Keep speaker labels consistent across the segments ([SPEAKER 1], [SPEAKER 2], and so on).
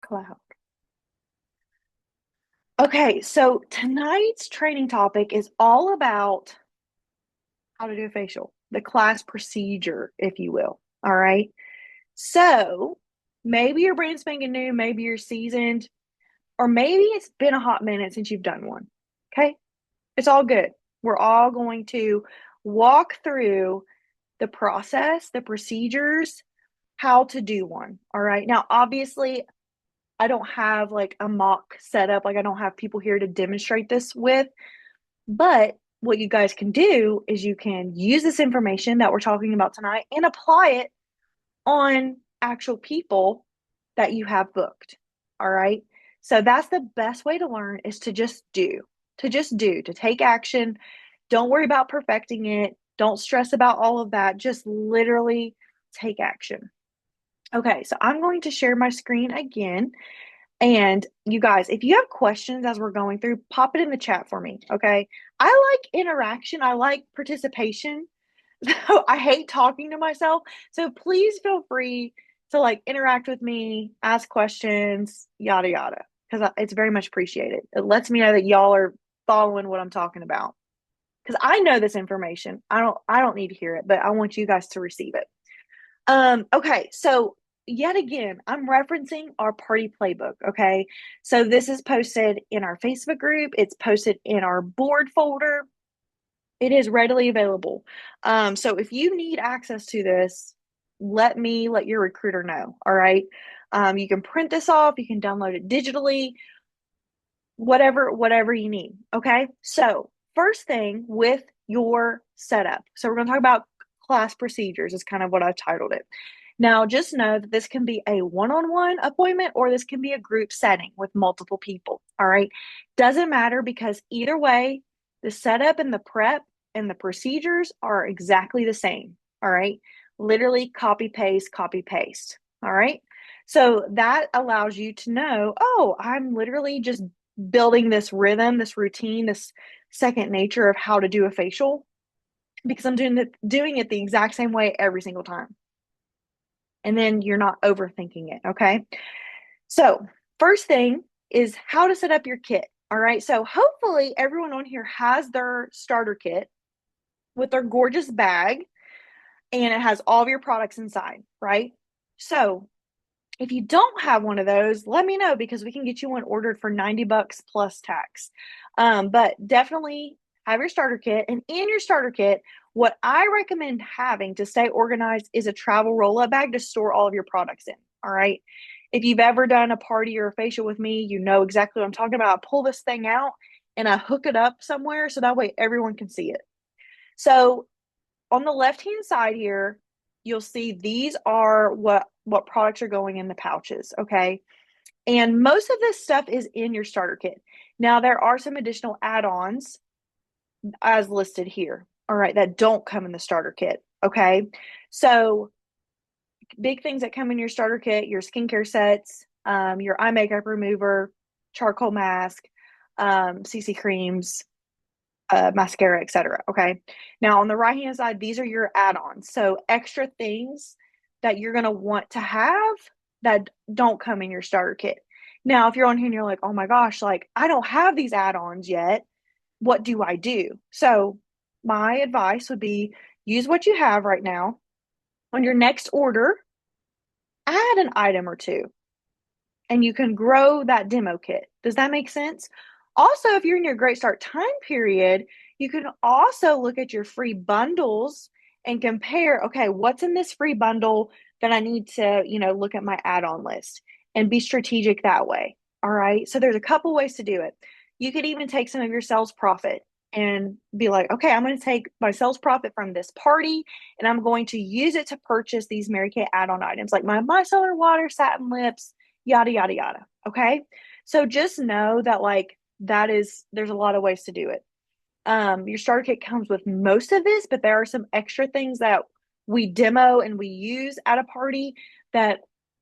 [SPEAKER 1] Cloud. Okay, so tonight's training topic is all about how to do a facial, the class procedure, if you will. All right. So maybe you're brand spanking new, maybe you're seasoned, or maybe it's been a hot minute since you've done one. Okay. It's all good. We're all going to walk through the process, the procedures, how to do one. All right. Now, obviously, I don't have like a mock setup. Like I don't have people here to demonstrate this with. But what you guys can do is you can use this information that we're talking about tonight and apply it on actual people that you have booked. All right. So that's the best way to learn is to take action. Don't worry about perfecting it. Don't stress about all of that. Just literally take action. Okay. So I'm going to share my screen again. And you guys, if you have questions as we're going through, pop it in the chat for me. Okay. I like interaction, I like participation. So I hate talking to myself. So please feel free to like interact with me, ask questions, yada, yada, because it's very much appreciated. It lets me know that y'all are following what I'm talking about. Because I know this information. I don't need to hear it, but I want you guys to receive it. Okay, so yet again, I'm referencing our party playbook, okay? So this is posted in our Facebook group, it's posted in our board folder. It is readily available. So if you need access to this, let your recruiter know, all right? You can print this off, you can download it digitally, whatever you need, okay? So, first thing with your setup. So we're going to talk about class procedures is kind of what I titled it. Now, just know that this can be a one-on-one appointment or this can be a group setting with multiple people. All right. Doesn't matter because either way, the setup and the prep and the procedures are exactly the same. All right. Literally copy paste, copy paste. All right. So that allows you to know, oh, I'm literally just building this rhythm, this routine, this second nature of how to do a facial because I'm doing it the exact same way every single time and then you're not overthinking it. Okay. So, first thing is how to set up your kit. All right. So, hopefully, everyone on here has their starter kit with their gorgeous bag and it has all of your products inside, right? So, if you don't have one of those, let me know because we can get you one ordered for $90 plus tax. But definitely have your starter kit. And in your starter kit, what I recommend having to stay organized is a travel roll up bag to store all of your products in. All right. If you've ever done a party or a facial with me, you know exactly what I'm talking about. I pull this thing out and I hook it up somewhere so that way everyone can see it. So on the left hand side here, you'll see these are what products are going in the pouches, okay? And most of this stuff is in your starter kit. Now there are some additional add-ons as listed here, all right, that don't come in the starter kit, okay? So big things that come in your starter kit, your skincare sets, your eye makeup remover, charcoal mask, CC creams, mascara, etc. Okay. Now on the right hand side, these are your add-ons. So extra things that you're going to want to have that don't come in your starter kit. Now, if you're on here and you're like, oh my gosh, like I don't have these add-ons yet, what do I do? So my advice would be use what you have right now. On your next order, add an item or two and you can grow that demo kit. Does that make sense? Also, if you're in your Great Start time period, you can also look at your free bundles and compare, okay, what's in this free bundle that I need to, look at my add-on list and be strategic that way. All right. So there's a couple ways to do it. You could even take some of your sales profit and be like, okay, I'm going to take my sales profit from this party and I'm going to use it to purchase these Mary Kay add-on items like my micellar water, satin lips, yada, yada, yada. Okay. So just know that there's a lot of ways to do it. Your starter kit comes with most of this, but there are some extra things that we demo and we use at a party that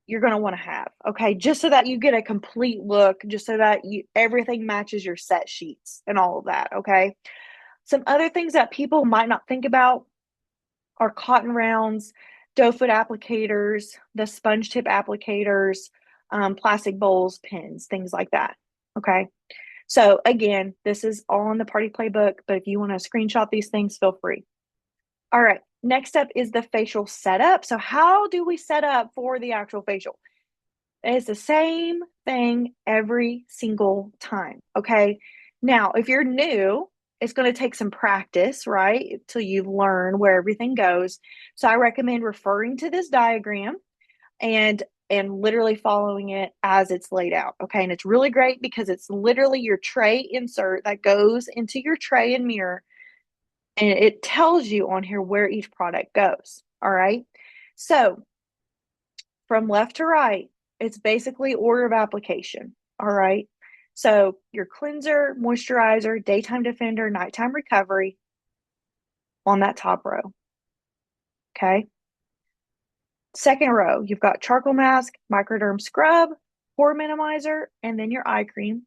[SPEAKER 1] you're going to want to have. Okay. Just so that you get a complete look, just so that everything matches your set sheets and all of that. Okay. Some other things that people might not think about are cotton rounds, doe foot applicators, the sponge tip applicators, plastic bowls, pens, things like that. Okay. So again, this is all in the party playbook, but if you want to screenshot these things, feel free. All right. Next up is the facial setup. So how do we set up for the actual facial? It's the same thing every single time. Okay. Now, if you're new, it's going to take some practice, right? Till you learn where everything goes. So I recommend referring to this diagram and literally following it as it's laid out. Okay. And it's really great because it's literally your tray insert that goes into your tray and mirror. And it tells you on here where each product goes. All right. So from left to right, it's basically order of application. All right. So your cleanser, moisturizer, daytime defender, nighttime recovery on that top row. Okay. Second row, you've got charcoal mask, microderm scrub, pore minimizer, and then your eye cream.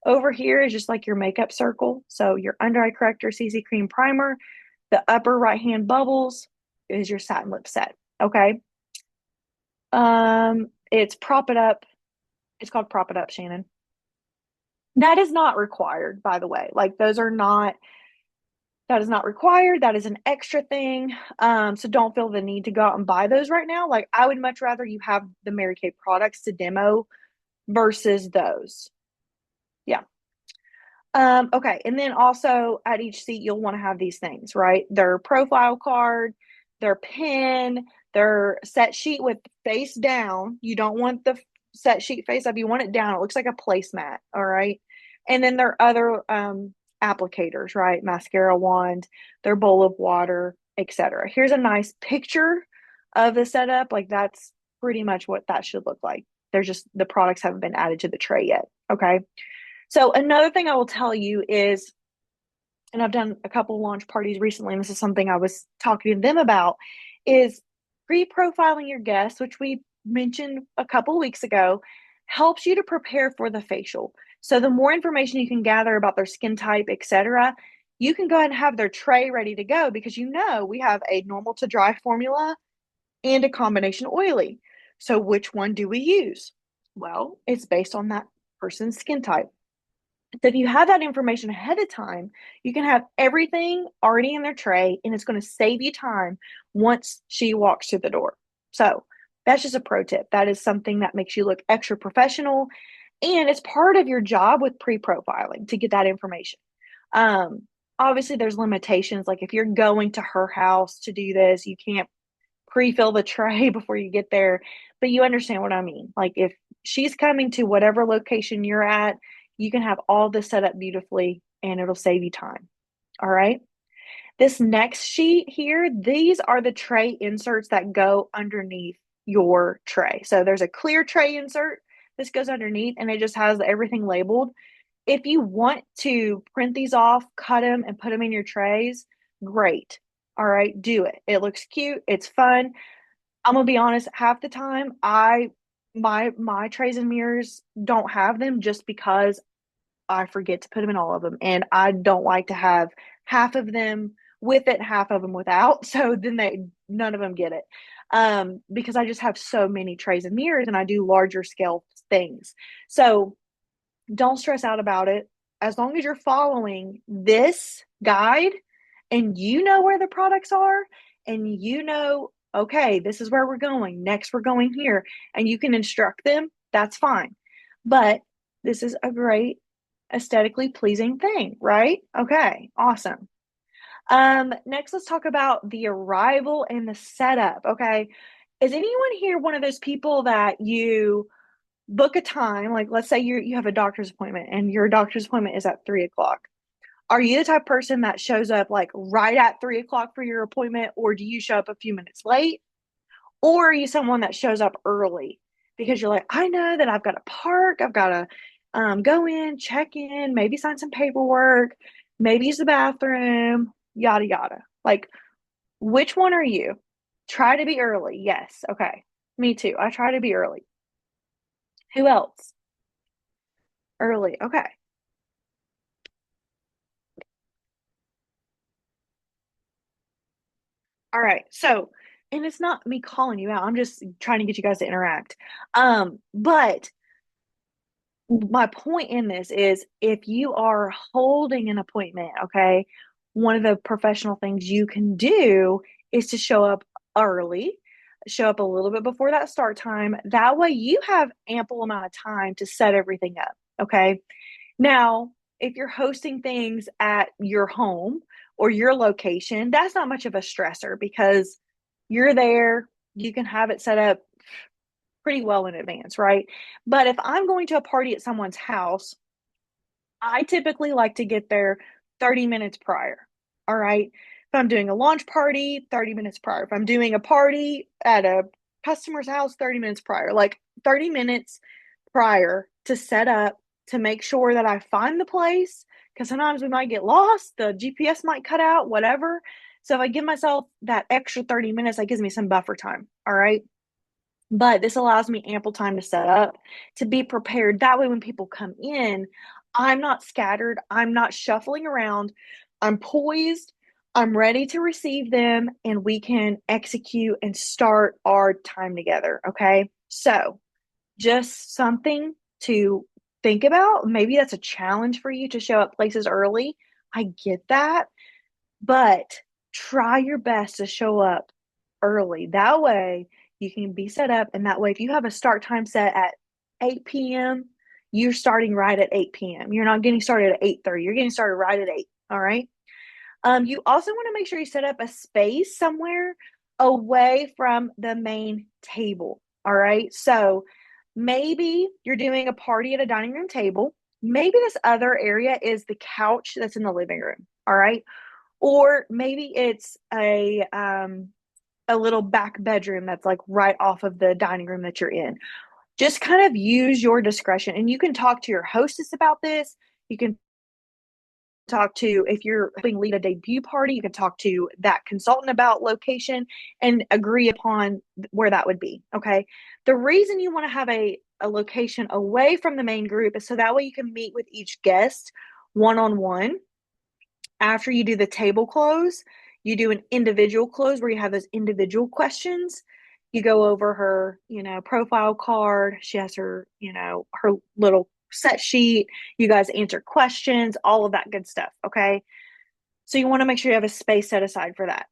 [SPEAKER 1] Over here is just like your makeup circle. So your under eye corrector, CC cream primer, the upper right hand bubbles is your satin lip set. Okay. It's prop it up. It's called prop it up, Shannon. That is not required, by the way. Like those are not, that is not required. That is an extra thing. So don't feel the need to go out and buy those right now. Like I would much rather you have the Mary Kay products to demo versus those. Yeah. Okay. And then also at each seat, you'll want to have these things, right? Their profile card, their pin, their set sheet with face down. You don't want the set sheet face up. You want it down. It looks like a placemat. All right. And then their other applicators, right? Mascara wand, their bowl of water, etc. Here's a nice picture of the setup. Like that's pretty much what that should look like. There's just the products haven't been added to the tray yet. Okay. So another thing I will tell you is, and I've done a couple launch parties recently, and this is something I was talking to them about, is pre-profiling your guests, which we mentioned a couple weeks ago, helps you to prepare for the facial. So the more information you can gather about their skin type, etc., you can go ahead and have their tray ready to go because you know we have a normal to dry formula and a combination oily. So which one do we use? Well, it's based on that person's skin type. So if you have that information ahead of time, you can have everything already in their tray and it's going to save you time once she walks through the door. So that's just a pro tip. That is something that makes you look extra professional and it's part of your job with pre-profiling to get that information. Um, Obviously there's limitations. Like if you're going to her house to do this, you can't pre-fill the tray before you get there, but you understand what I mean. Like if she's coming to whatever location you're at, you can have all this set up beautifully and it'll save you time. All right. This next sheet here, these are the tray inserts that go underneath your tray. So there's a clear tray insert. This goes underneath and it just has everything labeled. If you want to print these off, cut them, and put them in your trays, great. All right, do it. It looks cute. It's fun. I'm gonna be honest, half the time my trays and mirrors don't have them just because I forget to put them in all of them. And I don't like to have half of them with it, half of them without. So then none of them get it. Because I just have so many trays and mirrors and I do larger scale things. So don't stress out about it. As long as you're following this guide and you know where the products are and you know, okay, this is where we're going. Next, we're going here. And you can instruct them, that's fine. But this is a great aesthetically pleasing thing, right? Okay, awesome. Next, let's talk about the arrival and the setup. Okay. Is anyone here one of those people that you book a time, like let's say you have a doctor's appointment and your doctor's appointment is at 3 o'clock? Are you the type of person that shows up like right at 3 o'clock for your appointment, or do you show up a few minutes late? Or are you someone that shows up early because you're like, I know that I've got to park, I've got to go in, check in, maybe sign some paperwork, maybe use the bathroom, yada yada. Like, which one are you? Try to be early. Yes. Okay. Me too. I try to be early. Who else? Early. Okay. All right. So, and it's not me calling you out. I'm just trying to get you guys to interact. But my point in this is if you are holding an appointment, okay, one of the professional things you can do is to show up early, show up a little bit before that start time. That way you have ample amount of time to set everything up, okay? Now, if you're hosting things at your home or your location, that's not much of a stressor because you're there, you can have it set up pretty well in advance, right? But if I'm going to a party at someone's house, I typically like to get there 30 minutes prior. All right. If I'm doing a launch party, 30 minutes prior. If I'm doing a party at a customer's house, 30 minutes prior. Like 30 minutes prior to set up to make sure that I find the place because sometimes we might get lost, the GPS might cut out, whatever. So if I give myself that extra 30 minutes, that gives me some buffer time. All right. But this allows me ample time to set up, to be prepared. That way, when people come in, I'm not scattered, I'm not shuffling around, I'm poised, I'm ready to receive them, and we can execute and start our time together. Okay. So, just something to think about. Maybe that's a challenge for you to show up places early. I get that, but try your best to show up early. That way you can be set up. And that way, if you have a start time set at 8 p.m., you're starting right at 8 p.m. You're not getting started at 8:30. You're getting started right at 8. All right. You also want to make sure you set up a space somewhere away from the main table. All right. So maybe you're doing a party at a dining room table. Maybe this other area is the couch that's in the living room. All right. Or maybe it's a little back bedroom that's like right off of the dining room that you're in. Just kind of use your discretion, and you can talk to your hostess about this. You can talk to, if you're helping lead a debut party, you can talk to that consultant about location and agree upon where that would be. Okay. The reason you want to have a location away from the main group is so that way you can meet with each guest one on one. After you do the table close, you do an individual close where you have those individual questions. You go over her, profile card. She has her, her little set sheet. You guys answer questions, all of that good stuff. Okay. So you want to make sure you have a space set aside for that.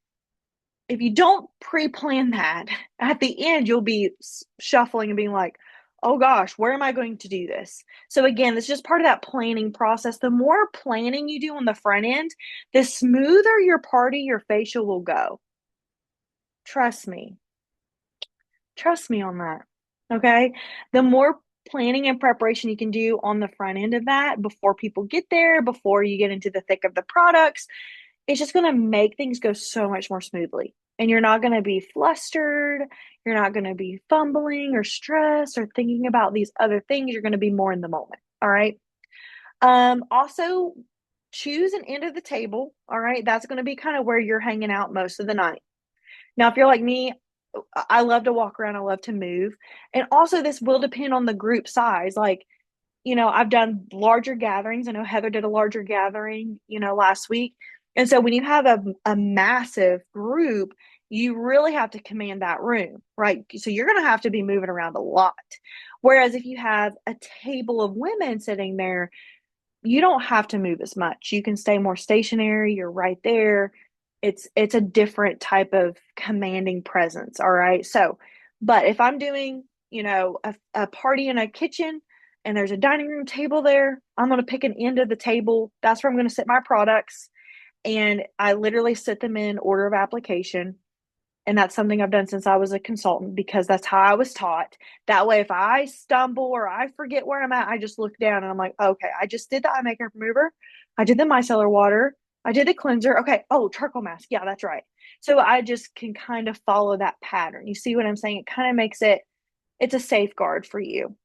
[SPEAKER 1] If you don't pre-plan that, at the end you'll be shuffling and being like, oh gosh, where am I going to do this? So again, it's just part of that planning process. The more planning you do on the front end, the smoother your party, your facial will go. Trust me. Trust me on that. Okay. The more planning and preparation you can do on the front end of that before people get there, before you get into the thick of the products, it's just going to make things go so much more smoothly. And you're not going to be flustered. You're not going to be fumbling or stressed or thinking about these other things. You're going to be more in the moment. All right. Also, choose an end of the table. All right. That's going to be kind of where you're hanging out most of the night. Now, if you're like me, I love to walk around. I love to move. And also, this will depend on the group size. Like, I've done larger gatherings. I know Heather did a larger gathering, last week. And so when you have a massive group, you really have to command that room, right? So you're going to have to be moving around a lot. Whereas if you have a table of women sitting there, you don't have to move as much. You can stay more stationary. You're right there. It's a different type of commanding presence. All right. So, but if I'm doing, a party in a kitchen and there's a dining room table there, I'm going to pick an end of the table. That's where I'm going to sit my products. And I literally sit them in order of application. And that's something I've done since I was a consultant because that's how I was taught. That way, if I stumble or I forget where I'm at, I just look down and I'm like, okay, I just did the eye makeup remover. I did the micellar water. I did the cleanser. Okay. Oh, charcoal mask. Yeah, that's right. So I just can kind of follow that pattern. You see what I'm saying? It kind of makes it's a safeguard for you.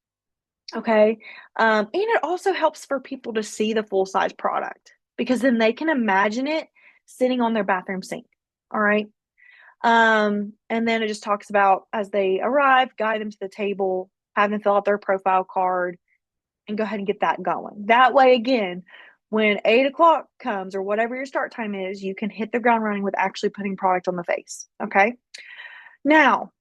[SPEAKER 1] Okay. And it also helps for people to see the full size product because then they can imagine it sitting on their bathroom sink. All right. And then it just talks about as they arrive, guide them to the table, have them fill out their profile card, and go ahead and get that going. That way, again, when 8 o'clock comes or whatever your start time is, you can hit the ground running with actually putting product on the face. Okay. Now,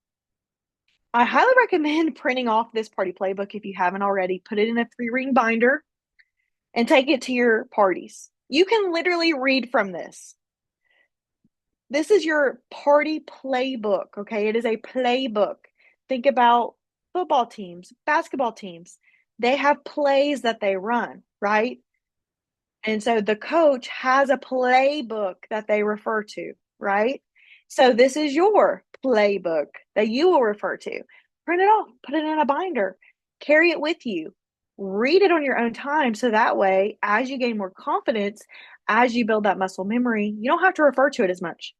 [SPEAKER 1] I highly recommend printing off this party playbook if you haven't already. Put it in a 3-ring binder and take it to your parties. You can literally read from this. This is your party playbook, okay? It is a playbook. Think about football teams, basketball teams. They have plays that they run, right? And so the coach has a playbook that they refer to, right? So this is your playbook that you will refer to. Print it off, put it in a binder, carry it with you, read it on your own time. So that way, as you gain more confidence, as you build that muscle memory, you don't have to refer to it as much.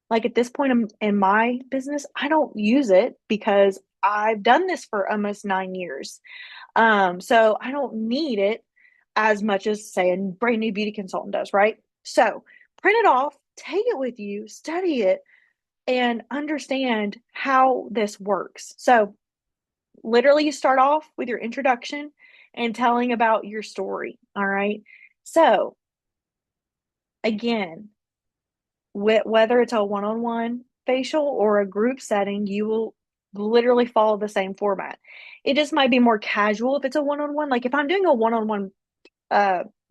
[SPEAKER 1] Like at this point in my business, I don't use it because I've done this for almost 9 years. So I don't need it as much as, say, a brand new beauty consultant does, right? So print it off, take it with you, study it, and understand how this works. So literally, you start off with your introduction and telling about your story. All right. So again, whether it's a one-on-one facial or a group setting, you will literally follow the same format. It just might be more casual if it's a one-on-one. Like if I'm doing a one-on-one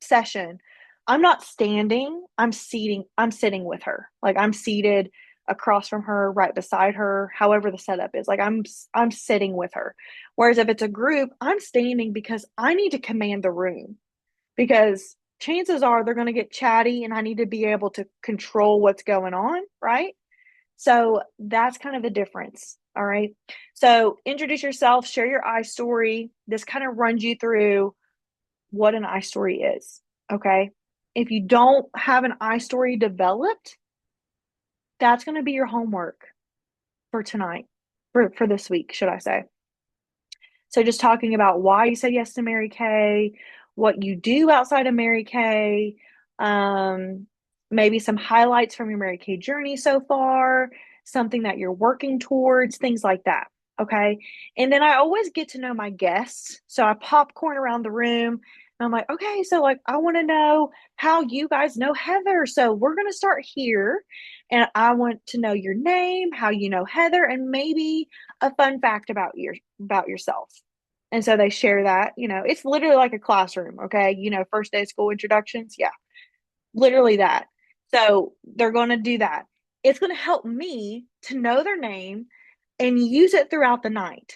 [SPEAKER 1] session, I'm not standing, I'm sitting with her. Like I'm seated across from her, right beside her, however the setup is. Like I'm sitting with her. Whereas if it's a group, I'm standing because I need to command the room, because chances are they're going to get chatty and I need to be able to control what's going on, right? So that's kind of the difference. All right. So introduce yourself, share your I story. This kind of runs you through what an I story is. Okay. If you don't have an I story developed, that's going to be your homework for tonight, for this week, should I say. So just talking about why you said yes to Mary Kay, what you do outside of Mary Kay, um, maybe some highlights from your Mary Kay journey so far, something that you're working towards, things like that. Okay. And then I always get to know my guests. So I popcorn around the room. And I'm like, okay, so like I want to know how you guys know Heather. So we're going to start here. And I want to know your name, how you know Heather, and maybe a fun fact about yourself. And so they share that. It's literally like a classroom. Okay, first day of school introductions. Yeah, literally that. So they're going to do that. It's going to help me to know their name and use it throughout the night.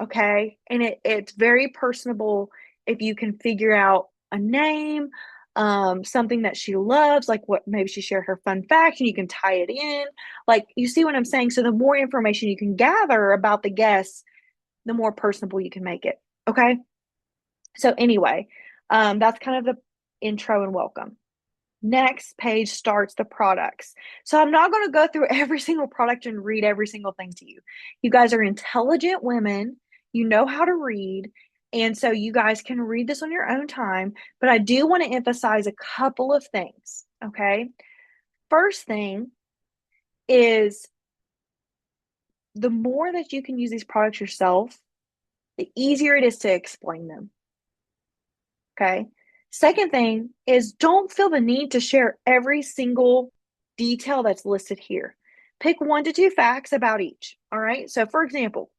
[SPEAKER 1] Okay, and it's very personable if you can figure out a name, something that she loves, like what maybe she shared her fun fact, and you can tie it in. Like, you see what I'm saying? So the more information you can gather about the guests, the more personable you can make it. Okay. So anyway, that's kind of the intro and welcome. Next page starts the products. So I'm not going to go through every single product and read every single thing to you. You guys are intelligent women. You know how to read. And so you guys can read this on your own time. But I do want to emphasize a couple of things. Okay. First thing is, the more that you can use these products yourself, the easier it is to explain them. Okay. Second thing is, don't feel the need to share every single detail that's listed here. Pick 1 to 2 facts about each. All right. So, for example,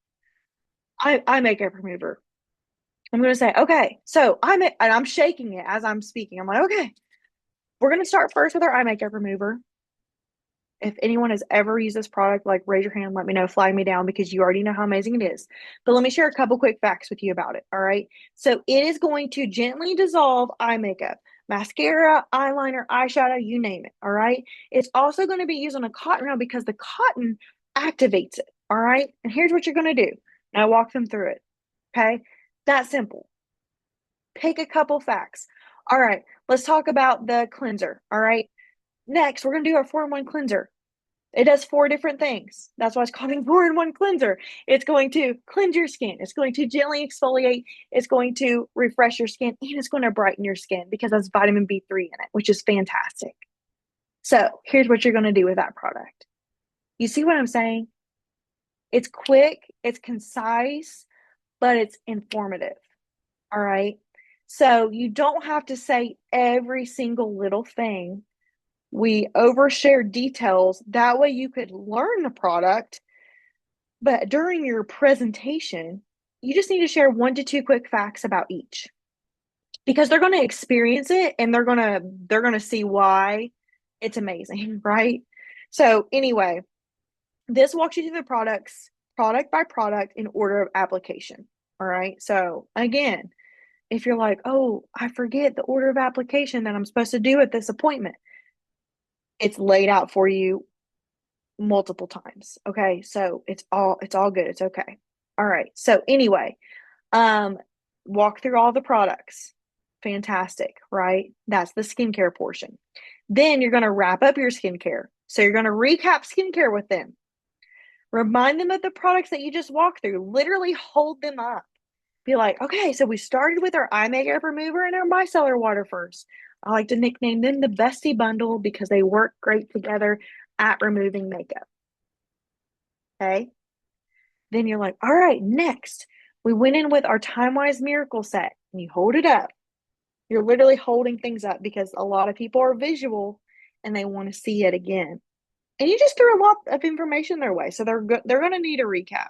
[SPEAKER 1] eye makeup remover. I'm going to say, okay, so and I'm shaking it as I'm speaking. I'm like, okay, we're going to start first with our eye makeup remover. If anyone has ever used this product, like raise your hand, let me know, flag me down, because you already know how amazing it is. But let me share a couple quick facts with you about it. All right. So it is going to gently dissolve eye makeup, mascara, eyeliner, eyeshadow, you name it. All right. It's also going to be used on a cotton round because the cotton activates it. All right. And here's what you're going to do. Now walk them through it. Okay. That simple. Pick a couple facts. All right. Let's talk about the cleanser. All right. Next, we're going to do our 4-in-1 cleanser. It does 4 different things. That's why it's called a 4-in-1 cleanser. It's going to cleanse your skin. It's going to gently exfoliate. It's going to refresh your skin, and it's going to brighten your skin because there's vitamin B3 in it, which is fantastic. So here's what you're going to do with that product. You see what I'm saying? It's quick, it's concise, but it's informative. All right. So you don't have to say every single little thing. We overshare details. That way you could learn the product But during your presentation, you just need to share 1 to 2 quick facts about each because they're going to experience it and they're going to see why it's amazing, right? So, anyway, this walks you through the products product by product in order of application. All right? So, again, if you're like, "Oh, I forget the order of application that I'm supposed to do at this appointment." It's laid out for you multiple times. Okay? So, it's all good. It's okay. All right. So, anyway, um walk through all the products. Fantastic, right? That's the skincare portion. Then you're going to wrap up your skincare. So, you're going to recap skincare with them. Remind them of the products that you just walked through. Literally hold them up. Be like, okay, so we started with our eye makeup remover and our micellar water first. I like to nickname them the bestie bundle because they work great together at removing makeup. Okay. Then you're like, all right, next, we went in with our Time Wise Miracle set and you hold it up. You're literally holding things up because a lot of people are visual and they want to see it again. And you just threw a lot of information their way. So they're going to need a recap.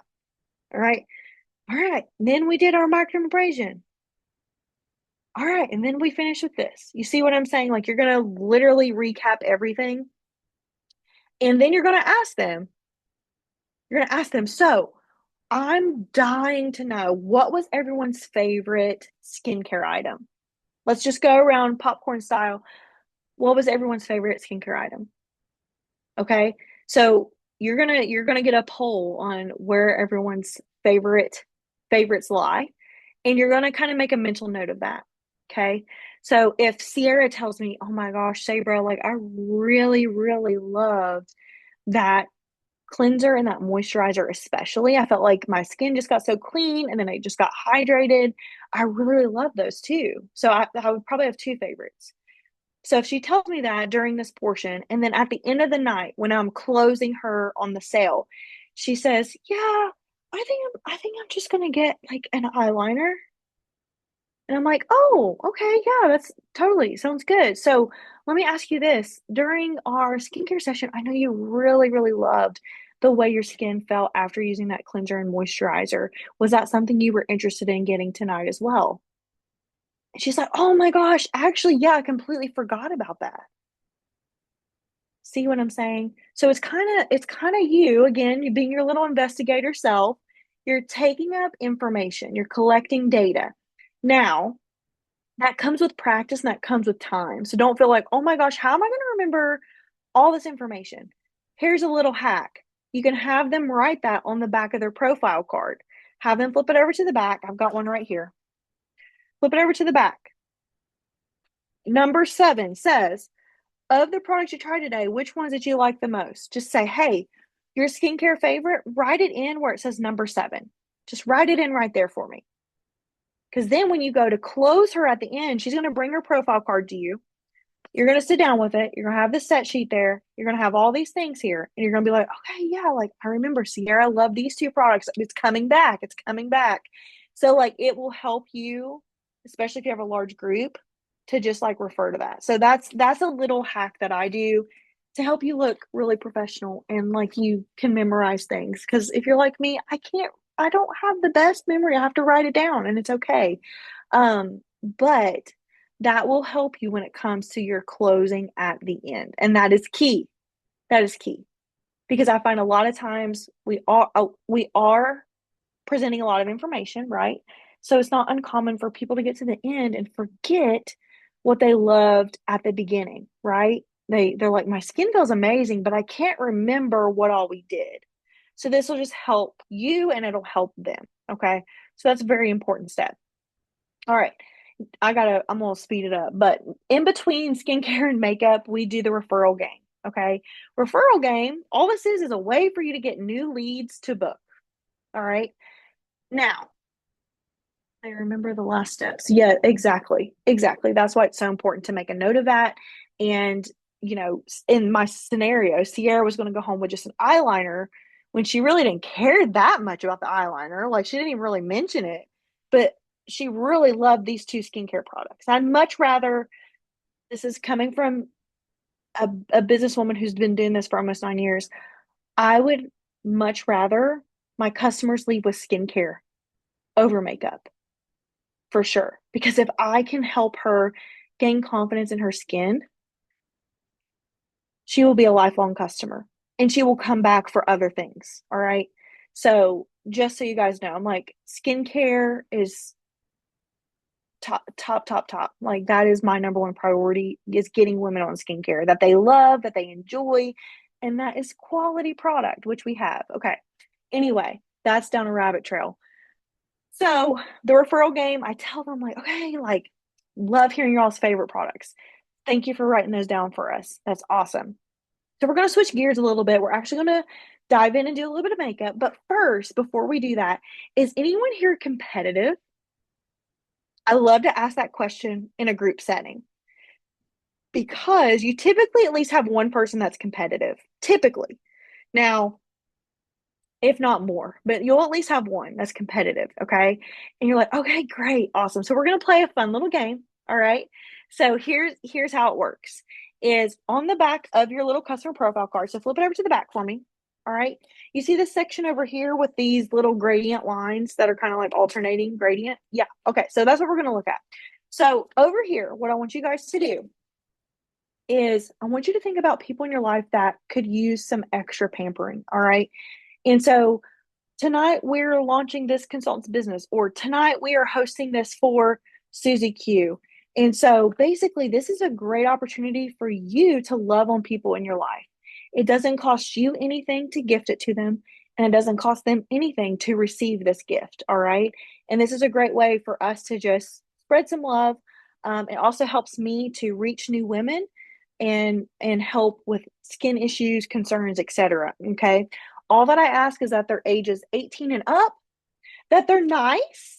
[SPEAKER 1] All right. All right. Then we did our microdermabrasion. All right. And then we finished with this. You see what I'm saying? Like you're going to literally recap everything. And then you're going to ask them, so I'm dying to know what was everyone's favorite skincare item? Let's just go around popcorn style. What was everyone's favorite skincare item? Okay. So you're gonna get a poll on where everyone's favorites lie, and you're gonna kind of make a mental note of that. Okay. So if Sierra tells me, oh my gosh, Sabra, like I really, really loved that cleanser and that moisturizer, especially. I felt like my skin just got so clean and then I just got hydrated. I really love those too. So I would probably have two favorites. So if she tells me that during this portion, and then at the end of the night when I'm closing her on the sale, she says, "Yeah, I think I'm just gonna get like an eyeliner." And I'm like, "Oh, okay, yeah, that's totally sounds good." So let me ask you this. During our skincare session, I know you really, really loved the way your skin felt after using that cleanser and moisturizer. Was that something you were interested in getting tonight as well? And she's like, "Oh my gosh, actually, yeah, I completely forgot about that." See what I'm saying? So it's kind of you again, you being your little investigator self. You're taking up information, you're collecting data. Now, that comes with practice and that comes with time. So don't feel like, "Oh my gosh, how am I going to remember all this information?" Here's a little hack. You can have them write that on the back of their profile card. Have them flip it over to the back. I've got one right here. Flip it over to the back. Number 7 says, of the products you tried today, which ones did you like the most? Just say, hey, your skincare favorite, write it in where it says number 7. Just write it in right there for me. Because then when you go to close her at the end, she's going to bring her profile card to you. You're going to sit down with it. You're going to have the set sheet there. You're going to have all these things here. And you're going to be like, okay, yeah, like I remember Sierra loved these two products. It's coming back. It's coming back. So, like, it will help you, especially if you have a large group, to just like refer to that. So that's a little hack that I do to help you look really professional and like you can memorize things. Because if you're like me, I don't have the best memory. I have to write it down, and it's okay. But that will help you when it comes to your closing at the end. And that is key. That is key. Because I find a lot of times we are presenting a lot of information, right? So it's not uncommon for people to get to the end and forget what they loved at the beginning, right? They're like, my skin feels amazing, but I can't remember what all we did. So this will just help you and it'll help them. Okay. So that's a very important step. All right. I'm gonna speed it up. But in between skincare and makeup, we do the referral game. Okay. Referral game, all this is a way for you to get new leads to book. All right. Now, I remember the last steps. Yeah, exactly. Exactly. That's why it's so important to make a note of that. And, in my scenario, Sierra was going to go home with just an eyeliner when she really didn't care that much about the eyeliner. Like, she didn't even really mention it, but she really loved these two skincare products. I'd much rather, this is coming from a businesswoman who's been doing this for almost 9 years. I would much rather my customers leave with skincare over makeup for sure. Because if I can help her gain confidence in her skin, she will be a lifelong customer and she will come back for other things. All right. So, just so you guys know, I'm like, skincare is top, top, top, top. Like, that is my number one priority is getting women on skincare that they love, that they enjoy, and that is quality product, which we have. Okay. Anyway, that's down a rabbit trail. So, the referral game, I tell them, like, okay, like, love hearing y'all's favorite products. Thank you for writing those down for us. That's awesome. So we're going to switch gears a little bit. We're actually going to dive in and do a little bit of makeup. But first, before we do that, is anyone here competitive? I love to ask that question in a group setting because you typically at least have one person that's competitive, typically. Now, if not more, but you'll at least have one that's competitive, okay? And you're like, okay, great, awesome. So we're gonna play a fun little game, all right? So here's how it works: is on the back of your little customer profile card. So flip it over to the back for me. All right. You see this section over here with these little gradient lines that are kind of like alternating gradient? Yeah. Okay. So that's what we're gonna look at. So over here, what I want you guys to do is I want you to think about people in your life that could use some extra pampering. All right. And so tonight we're launching this consultant's business, or tonight we are hosting this for Susie Q. And so basically, this is a great opportunity for you to love on people in your life. It doesn't cost you anything to gift it to them, and it doesn't cost them anything to receive this gift. All right. And this is a great way for us to just spread some love. It also helps me to reach new women and help with skin issues, concerns, etc. Okay. All that I ask is that they're ages 18 and up, that they're nice.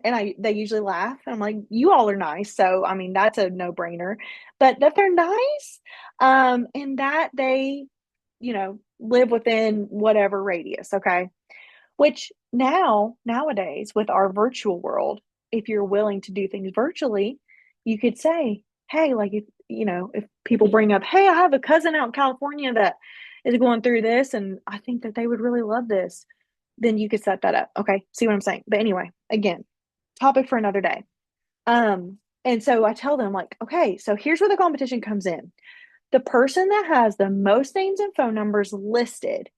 [SPEAKER 1] And they usually laugh. I'm like, you all are nice. So I mean that's a no-brainer. But that they're nice, and that they, live within whatever radius, okay? Which nowadays with our virtual world, if you're willing to do things virtually, you could say, hey, like if people bring up, hey, I have a cousin out in California that is going through this and I think that they would really love this, then you could set that up. Okay. See what I'm saying? But anyway, again, topic for another day. And so I tell them, like, okay, so here's where the competition comes in. The person that has the most names and phone numbers listed,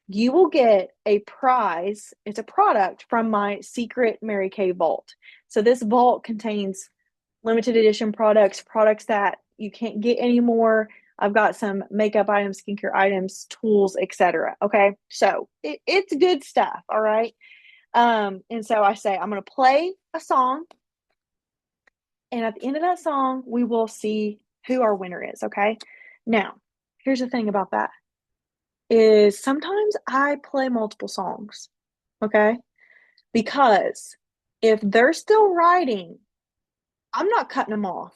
[SPEAKER 1] you will get a prize. It's a product from my secret Mary Kay vault. So this vault contains limited edition products that you can't get anymore. I've got some makeup items, skincare items, tools, etc. Okay, so it's good stuff. All right. And so I say I'm going to play a song, and at the end of that song, we will see who our winner is. Okay. Now, here's the thing about that is sometimes I play multiple songs. Okay, because if they're still writing, I'm not cutting them off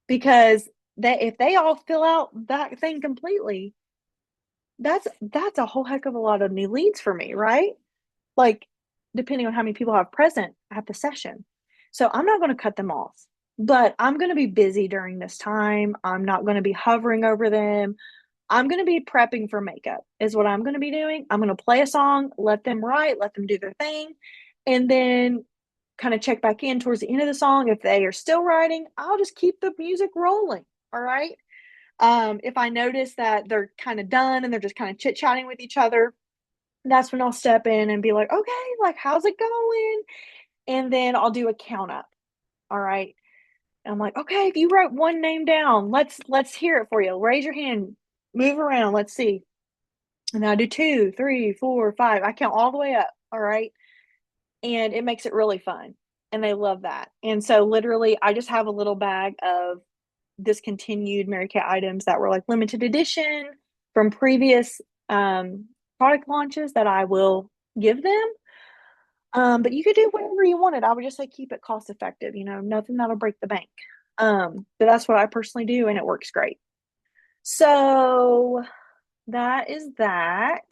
[SPEAKER 1] because if they all fill out that thing completely, that's a whole heck of a lot of new leads for me, right? Like, depending on how many people I have present at the session. So I'm not going to cut them off, but I'm going to be busy during this time. I'm not going to be hovering over them. I'm going to be prepping for makeup, is what I'm going to be doing. I'm going to play a song, let them write, let them do their thing, and then kind of check back in towards the end of the song. If they are still writing, I'll just keep the music rolling. All right. If I notice that they're kind of done and they're just kind of chit chatting with each other, that's when I'll step in and be like, okay, like, how's it going? And then I'll do a count up. All right. And I'm like, okay, if you wrote one name down, let's hear it for you. Raise your hand, move around, let's see. And I do 2, 3, 4, 5. I count all the way up. All right. And it makes it really fun. And they love that. And so literally I just have a little bag of discontinued Mary Kay items that were like limited edition from previous product launches that I will give them. But you could do whatever you wanted. I would just say keep it cost effective, nothing that'll break the bank. But that's what I personally do, and it works great. So that is that.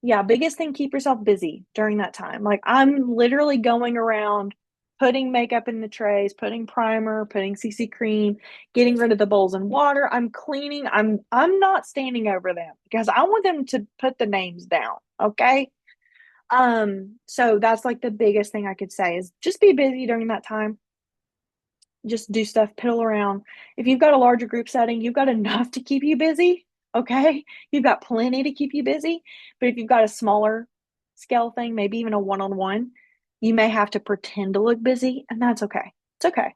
[SPEAKER 1] Yeah, biggest thing, keep yourself busy during that time. Like, I'm literally going around putting makeup in the trays, putting primer, putting CC cream, getting rid of the bowls and water. I'm cleaning. I'm not standing over them because I want them to put the names down. Okay. So that's like the biggest thing I could say is just be busy during that time. Just do stuff, piddle around. If you've got a larger group setting, you've got enough to keep you busy. Okay. You've got plenty to keep you busy. But if you've got a smaller scale thing, maybe even a one on one, you may have to pretend to look busy, and that's okay. It's okay.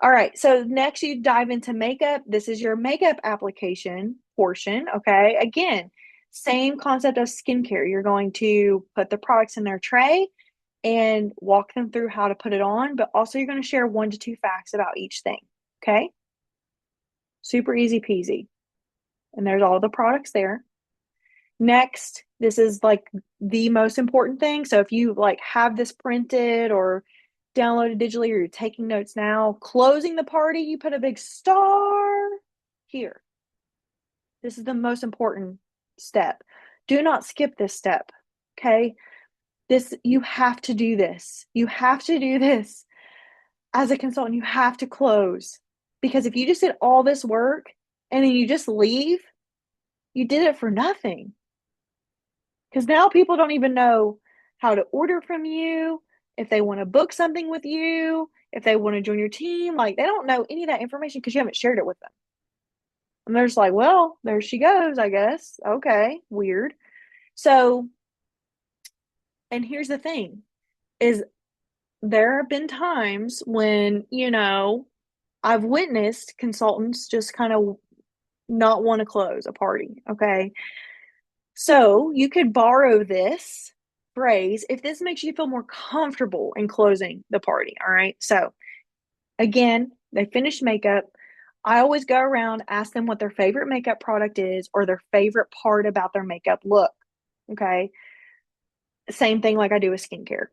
[SPEAKER 1] All right. So next you dive into makeup. This is your makeup application portion. Okay. Again, same concept of skincare. You're going to put the products in their tray and walk them through how to put it on, but also you're going to share 1 to 2 facts about each thing. Okay. Super easy peasy. And there's all the products there. Next, this is like the most important thing. So if you like have this printed or downloaded digitally or you're taking notes now, closing the party, you put a big star here. This is the most important step. Do not skip this step. Okay. You have to do this. You have to do this as a consultant. You have to close because if you just did all this work and then you just leave, you did it for nothing. Because now people don't even know how to order from you, if they want to book something with you, if they want to join your team. Like they don't know any of that information because you haven't shared it with them. And they're just like, well, there she goes, I guess. Okay, weird. So, and here's the thing is there have been times when, I've witnessed consultants just kind of not want to close a party. Okay. So you could borrow this phrase if this makes you feel more comfortable in closing the party. All right. So again, they finish makeup. I always go around, ask them what their favorite makeup product is or their favorite part about their makeup look. Okay. Same thing like I do with skincare.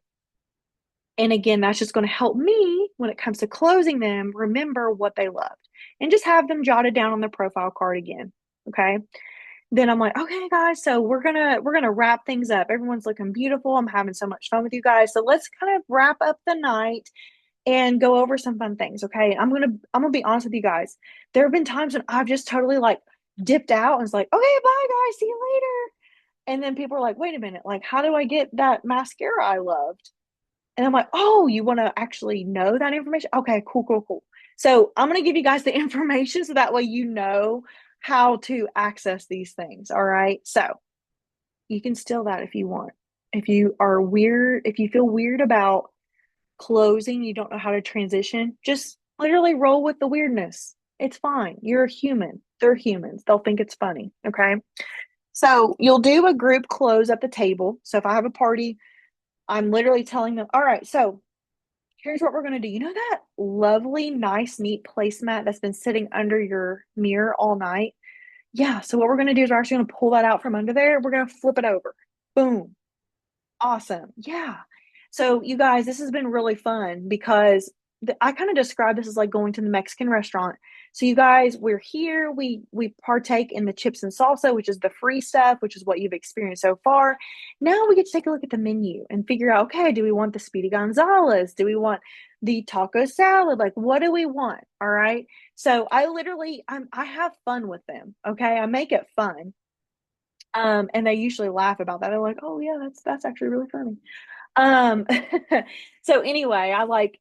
[SPEAKER 1] And again, that's just going to help me when it comes to closing them, remember what they loved and just have them jotted down on their profile card again. Okay. Then I'm like, okay, guys, so we're gonna wrap things up. Everyone's looking beautiful. I'm having so much fun with you guys. So let's kind of wrap up the night and go over some fun things. Okay. I'm gonna be honest with you guys. There have been times when I've just totally like dipped out and was like, okay, bye guys, see you later. And then people are like, wait a minute, like, how do I get that mascara I loved? And I'm like, oh, you want to actually know that information? Okay, cool, cool, cool. So I'm going to give you guys the information so that way you know how to access these things. All right. So you can steal that if you want. If you are weird, if you feel weird about closing, you don't know how to transition, just literally roll with the weirdness. It's fine. You're a human. They're humans. They'll think it's funny. Okay. So you'll do a group close at the table. So if I have a party, I'm literally telling them, all right, so here's what we're going to do. You know that lovely, nice, neat placemat that's been sitting under your mirror all night? Yeah. So what we're going to do is we're actually going to pull that out from under there. We're going to flip it over. Boom. Awesome. Yeah. So you guys, this has been really fun because I kind of describe this as like going to the Mexican restaurant. So you guys, we're here. We partake in the chips and salsa, which is the free stuff, which is what you've experienced so far. Now we get to take a look at the menu and figure out, okay, do we want the Speedy Gonzales? Do we want the taco salad? Like, what do we want? All right. So I have fun with them. Okay. I make it fun. And they usually laugh about that. They're like, "Oh yeah, that's actually really funny." Um, so anyway,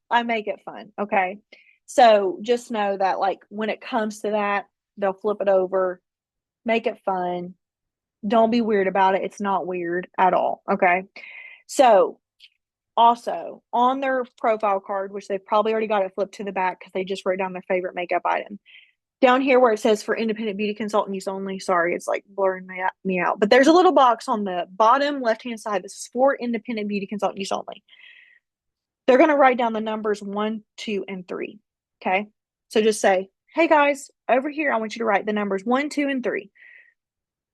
[SPEAKER 1] I make it fun. Okay. So just know that like when it comes to that, they'll flip it over, make it fun. Don't be weird about it. It's not weird at all. Okay. So also on their profile card, which they've probably already got it flipped to the back because they just wrote down their favorite makeup item down here where it says for independent beauty consultant use only. Sorry, it's like blurring me out. But there's a little box on the bottom left hand side. This is for independent beauty consultant use only. They're going to write down the numbers 1, 2, and 3. Okay. So just say, hey guys, over here, I want you to write the numbers 1, 2, and 3.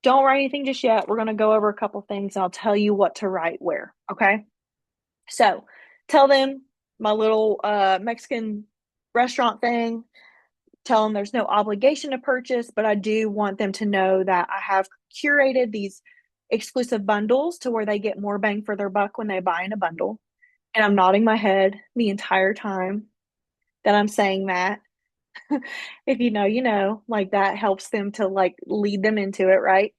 [SPEAKER 1] Don't write anything just yet. We're going to go over a couple things and I'll tell you what to write where. Okay. So tell them my little Mexican restaurant thing. Tell them there's no obligation to purchase, but I do want them to know that I have curated these exclusive bundles to where they get more bang for their buck when they buy in a bundle. And I'm nodding my head the entire time that I'm saying that. If you know, you know, like that helps them to like lead them into it, right?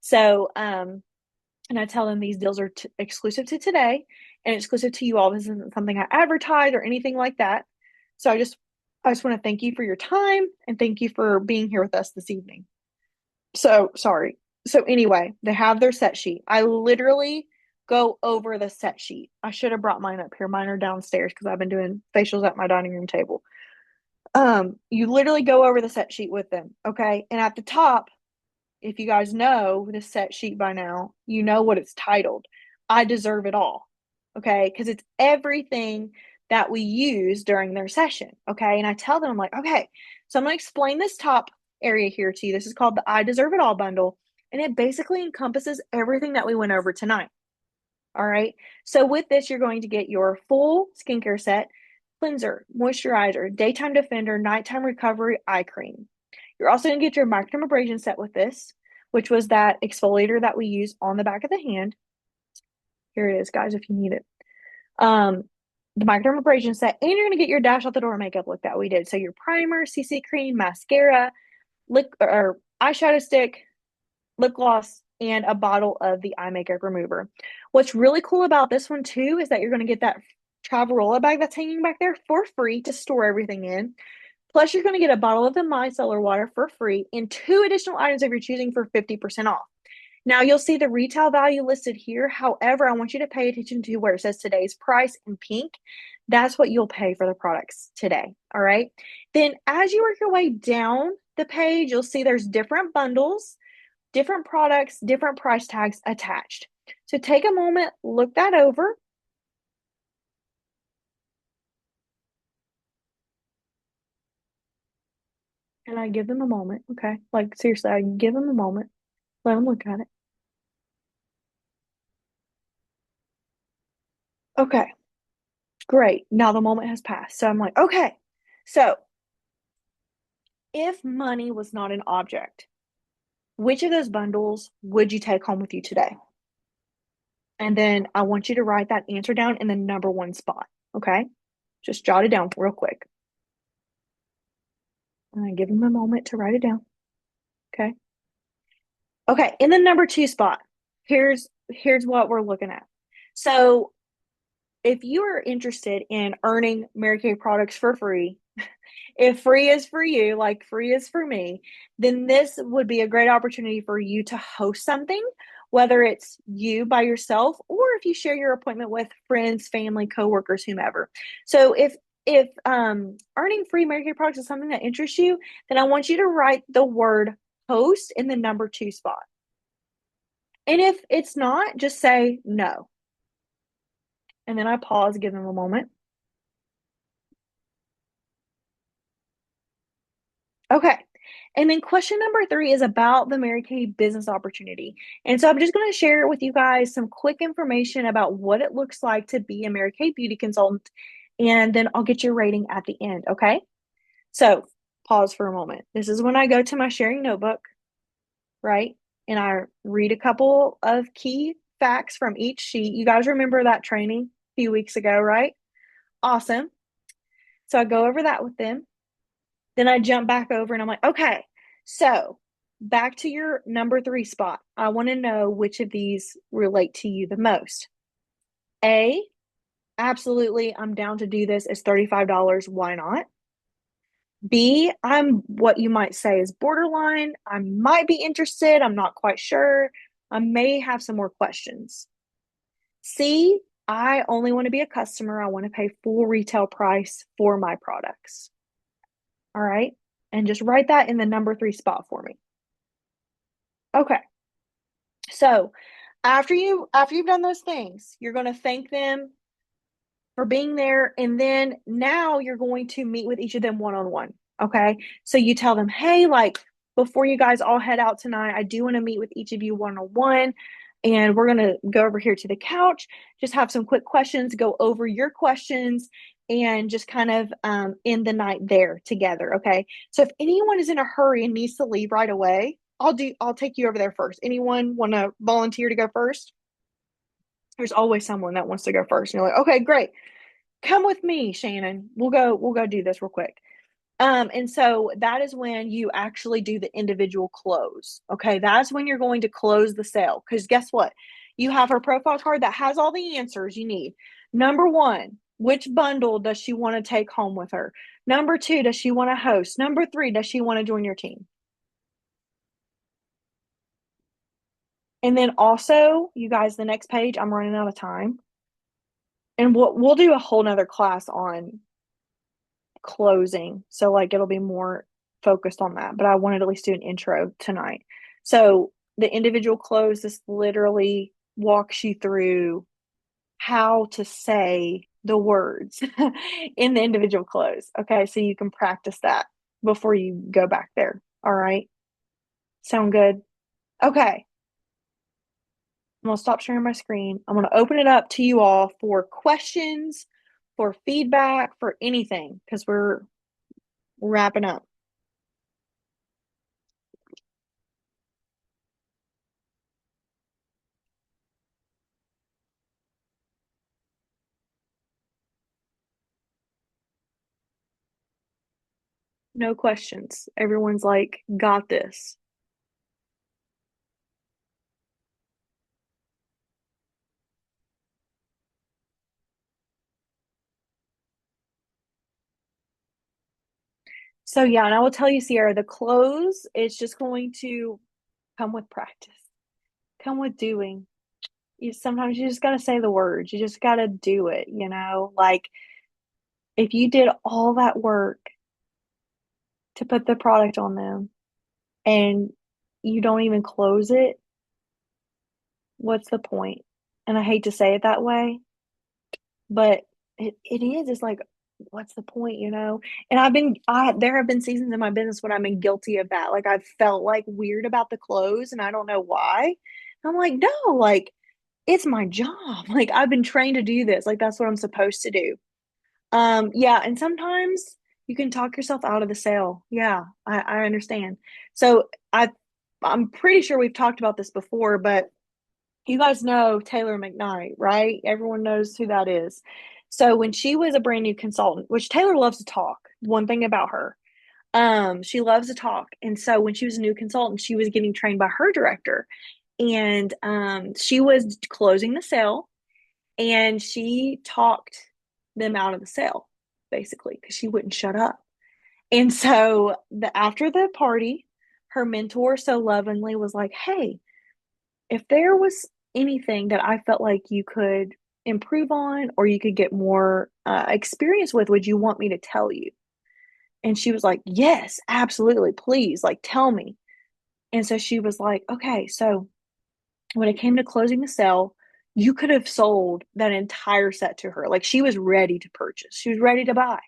[SPEAKER 1] So, And I tell them these deals are exclusive to today and exclusive to you all. This isn't something I advertise or anything like that. So I just want to thank you for your time and thank you for being here with us this evening. So sorry. So anyway, they have their set sheet. I literally go over the set sheet. I should have brought mine up here. Mine are downstairs because I've been doing facials at my dining room table. You literally go over the set sheet with them, okay? And at the top, if you guys know the set sheet by now, you know what it's titled. I deserve it all, okay? Because it's everything that we use during their session, okay? And I tell them, I'm like, okay, so I'm going to explain this top area here to you. This is called the I Deserve It All bundle, and it basically encompasses everything that we went over tonight. All right. So with this, you're going to get your full skincare set, cleanser, moisturizer, daytime defender, nighttime recovery eye cream. You're also going to get your microdermabrasion set with this, which was that exfoliator that we use on the back of the hand. Here it is, guys, if you need it. The microdermabrasion set, and you're going to get your dash out the door makeup look that we did. So your primer, CC cream, mascara, or eyeshadow stick, lip gloss, and a bottle of the eye makeup remover. What's really cool about this one too is that you're going to get that Traverola bag that's hanging back there for free to store everything in. Plus, you're going to get a bottle of the micellar water for free and 2 additional items if you're choosing for 50% off. Now, you'll see the retail value listed here. However, I want you to pay attention to where it says today's price in pink. That's what you'll pay for the products today. All right. Then, as you work your way down the page, you'll see there's different bundles, different products, different price tags attached. So take a moment, look that over. And I give them a moment, okay? Like, seriously, I give them a moment, let them look at it. Okay, great. Now the moment has passed. So I'm like, okay, so if money was not an object, which of those bundles would you take home with you today? And then I want you to write that answer down in the number one spot, okay? Just jot it down real quick. And I give them a moment to write it down, okay? Okay, in the number two spot, here's what we're looking at. So if you are interested in earning Mary Kay products for free, if free is for you, like free is for me, then this would be a great opportunity for you to host something, whether it's you by yourself or if you share your appointment with friends, family, coworkers, whomever. So if earning free Mary Kay products is something that interests you, then I want you to write the word host in the number two spot. And if it's not, just say no. And then I pause, give them a moment. Okay. And then question number 3 is about the Mary Kay business opportunity. And so I'm just going to share with you guys some quick information about what it looks like to be a Mary Kay beauty consultant. And then I'll get your rating at the end. Okay. So pause for a moment. This is when I go to my sharing notebook, right? And I read a couple of key facts from each sheet. You guys remember that training a few weeks ago, right? Awesome. So I go over that with them. Then I jump back over and I'm like, okay, so back to your number 3 spot. I want to know which of these relate to you the most. A, absolutely, I'm down to do this. It's $35. Why not? B, I'm what you might say is borderline. I might be interested. I'm not quite sure. I may have some more questions. C, I only want to be a customer. I want to pay full retail price for my products. All right. And just write that in the number 3 spot for me. Okay. So after you've done those things, you're going to thank them for being there. And then now you're going to meet with each of them one-on-one. Okay. So you tell them, hey, like before you guys all head out tonight, I do want to meet with each of you one-on-one. And we're going to go over here to the couch, just have some quick questions, go over your questions, and just kind of end the night there together. Okay. So if anyone is in a hurry and needs to leave right away, I'll take you over there first. Anyone want to volunteer to go first? There's always someone that wants to go first. And you're like, okay, great. Come with me, Shannon. We'll go do this real quick. And so that is when you actually do the individual close. Okay. That's when you're going to close the sale. Because guess what? You have her profile card that has all the answers you need. Number one, which bundle does she want to take home with her? Number two, does she want to host? Number three, does she want to join your team? And then also, you guys, the next page, I'm running out of time. And we'll do a whole nother class on closing. So like it'll be more focused on that. But I wanted to at least do an intro tonight. So the individual close, this literally walks you through how to say the words in the individual close. Okay, so you can practice that before you go back there. All right. Sound good? Okay. I'm going to stop sharing my screen. I'm going to open it up to you all for questions, for feedback, for anything, because we're wrapping up. No questions. Everyone's like, got this. So yeah, and I will tell you, Sierra, the close is just going to come with practice, come with doing. Sometimes you just got to say the words. You just got to do it, you know? Like if you did all that work to put the product on them and you don't even close it, what's the point? And I hate to say it that way, but it is. It's like, what's the point, you know? And there have been seasons in my business when I've been guilty of that. Like I've felt like weird about the clothes and I don't know why. I'm like, no, like it's my job. Like I've been trained to do this. Like that's what I'm supposed to do. Yeah, and sometimes you can talk yourself out of the sale. Yeah, I understand. So I'm pretty sure we've talked about this before, but you guys know Taylor McKnight, right? Everyone knows who that is. So when she was a brand new consultant, which Taylor loves to talk, one thing about her, she loves to talk. And so when she was a new consultant, she was getting trained by her director, and she was closing the sale, and she talked them out of the sale, basically, because she wouldn't shut up. And so after the party, her mentor so lovingly was like, "Hey, if there was anything that I felt like you could improve on or you could get more experience with, would you want me to tell you?" And she was like, "Yes, absolutely. Please, like, tell me." And so she was like, "Okay, so when it came to closing the sale, you could have sold that entire set to her. Like, she was ready to purchase, she was ready to buy,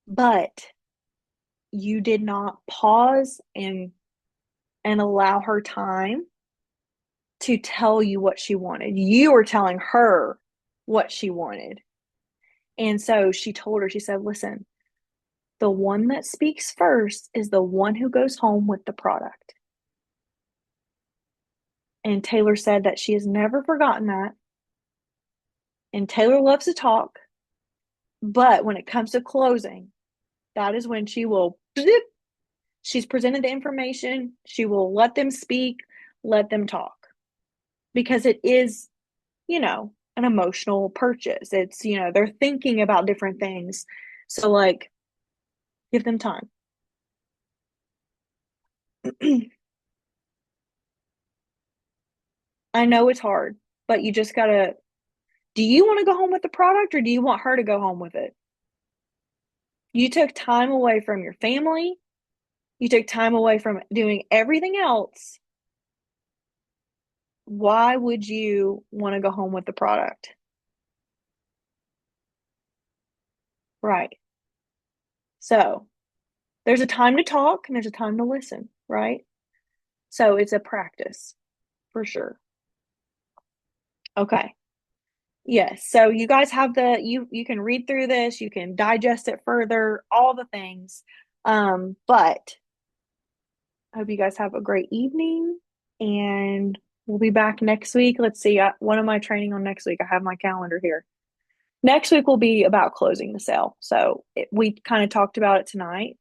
[SPEAKER 1] but you did not pause and allow her time to tell you what she wanted. You were telling her what she wanted. And so she told her, she said, listen, the one that speaks first is the one who goes home with the product. And Taylor said that she has never forgotten that. And Taylor loves to talk, but when it comes to closing, that is when she will, she's presented the information, she will let them speak, let them talk. Because it is, you know, an emotional purchase. It's, you know, they're thinking about different things. So, like, give them time. I know it's hard, but you just gotta. Do you want to go home with the product or do you want her to go home with it? You took time away from your family, you took time away from doing everything else. Why would you want to go home with the product? Right. So, there's a time to talk and there's a time to listen, right? So, it's a practice for sure. Okay. Yes. So you guys have you can read through this, you can digest it further, all the things. But I hope you guys have a great evening and we'll be back next week. Let's see. What am I training on next week? I have my calendar here. Next week will be about closing the sale. So we kind of talked about it tonight,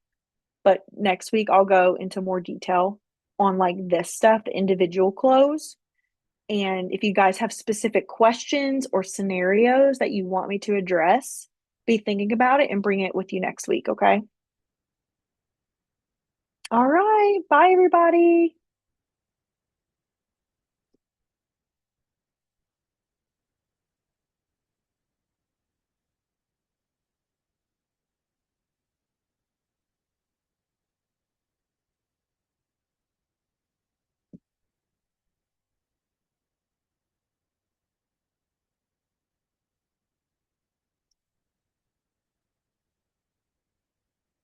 [SPEAKER 1] but next week I'll go into more detail on like this stuff, the individual close. And if you guys have specific questions or scenarios that you want me to address, be thinking about it and bring it with you next week, okay? All right. Bye, everybody.